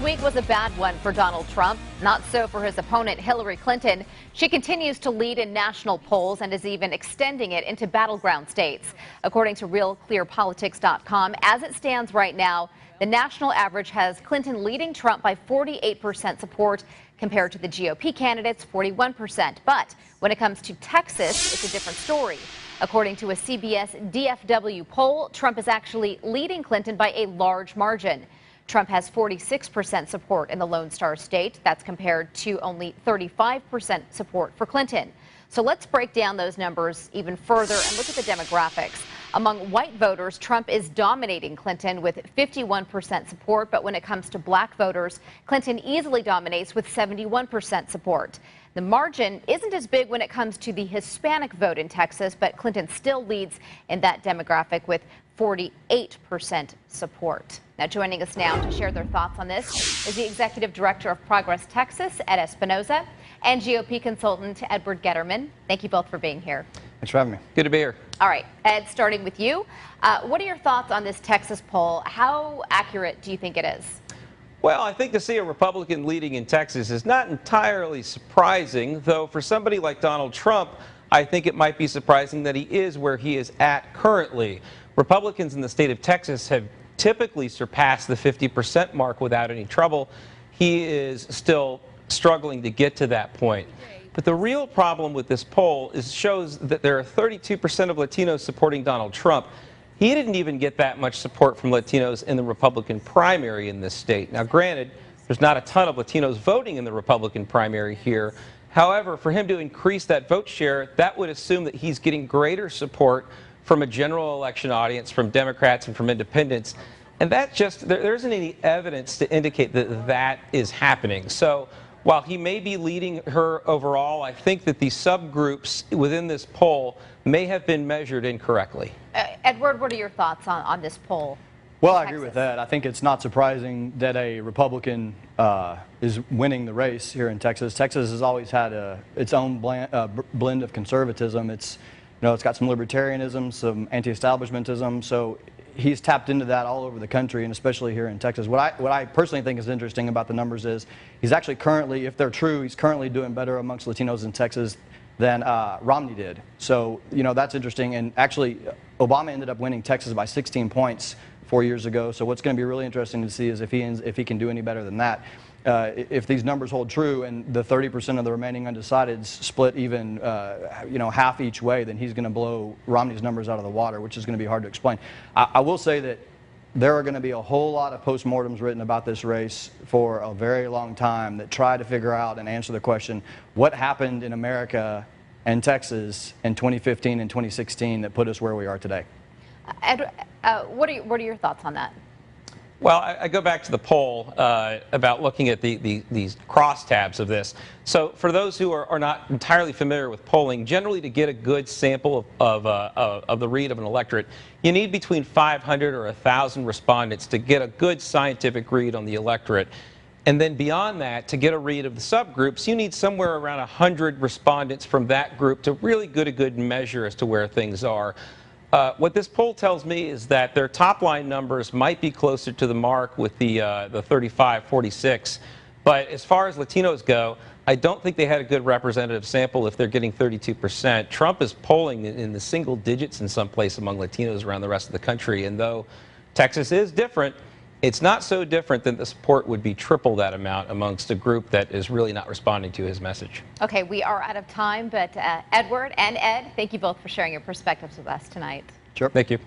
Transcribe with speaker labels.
Speaker 1: week was a bad one for Donald Trump. Not so for his opponent, Hillary Clinton. She continues to lead in national polls and is even extending it into battleground states. According to RealClearPolitics.com, as it stands right now, the national average has Clinton leading Trump by 48% support compared to the GOP candidates' 41%. But when it comes to Texas, it's a different story. According to a CBS DFW poll, Trump is actually leading Clinton by a large margin. Trump has 46% support in the Lone Star State. That's compared to only 35% support for Clinton. So let's break down those numbers even further and look at the demographics. Among white voters, Trump is dominating Clinton with 51% support. But when it comes to black voters, Clinton easily dominates with 71% support. The margin isn't as big when it comes to the Hispanic vote in Texas, but Clinton still leads in that demographic with 48% support. Now, joining us now to share their thoughts on this is the Executive Director of Progress Texas, Ed Espinoza, and GOP consultant Edward Gederman. Thank you both for being here.
Speaker 2: Thanks for having me.
Speaker 3: Good to be here.
Speaker 1: All right, Ed, starting with you. What are your thoughts on this Texas poll? How accurate do you think it is?
Speaker 3: Well, I think to see a Republican leading in Texas is not entirely surprising, though for somebody like Donald Trump, I think it might be surprising that he is where he is at currently. Republicans in the state of Texas have typically surpassed the 50% mark without any trouble. He is still struggling to get to that point. But the real problem with this poll is shows that there are 32% of Latinos supporting Donald Trump. He didn't even get that much support from Latinos in the Republican primary in this state. Now, granted, there's not a ton of Latinos voting in the Republican primary here. However, for him to increase that vote share, that would assume that he's getting greater support from a general election audience, from Democrats and from independents. And that just, there isn't any evidence to indicate that that is happening. So while he may be leading her overall, I think that these subgroups within this poll may have been measured incorrectly.
Speaker 1: Edward, what are your thoughts on this poll?
Speaker 2: Well, I agree with that. I think it's not surprising that a Republican is winning the race here in Texas. Texas has always had its own blend of conservatism. It's got some libertarianism, some anti-establishmentism. So he's tapped into that all over the country, and especially here in Texas. What I personally think is interesting about the numbers is he's actually currently, if they're true, he's currently doing better amongst Latinos in Texas than Romney did. So, that's interesting. And actually, Obama ended up winning Texas by 16 points 4 years ago. So what's going to be really interesting to see is if he can do any better than that. If these numbers hold true and the 30% of the remaining undecideds split even, half each way, then he's going to blow Romney's numbers out of the water, which is going to be hard to explain. I will say that there are going to be a whole lot of postmortems written about this race for a very long time that try to figure out and answer the question, what happened in America and Texas in 2015 and 2016 that put us where we are today?
Speaker 1: Ed, what are your thoughts on that?
Speaker 3: Well, I go back to the poll about looking at these crosstabs of this. So for those who are not entirely familiar with polling, generally to get a good sample of the read of an electorate, you need between 500 or 1,000 respondents to get a good scientific read on the electorate. And then beyond that, to get a read of the subgroups, you need somewhere around 100 respondents from that group to really get a good measure as to where things are. What this poll tells me is that their top line numbers might be closer to the mark with the 35-46. But as far as Latinos go, I don't think they had a good representative sample if they're getting 32%. Trump is polling in the single digits in some place among Latinos around the rest of the country. And though Texas is different, it's not so different that the support would be triple that amount amongst a group that is really not responding to his message.
Speaker 1: Okay, we are out of time, but Edward and Ed, thank you both for sharing your perspectives with us tonight.
Speaker 3: Sure. Thank you.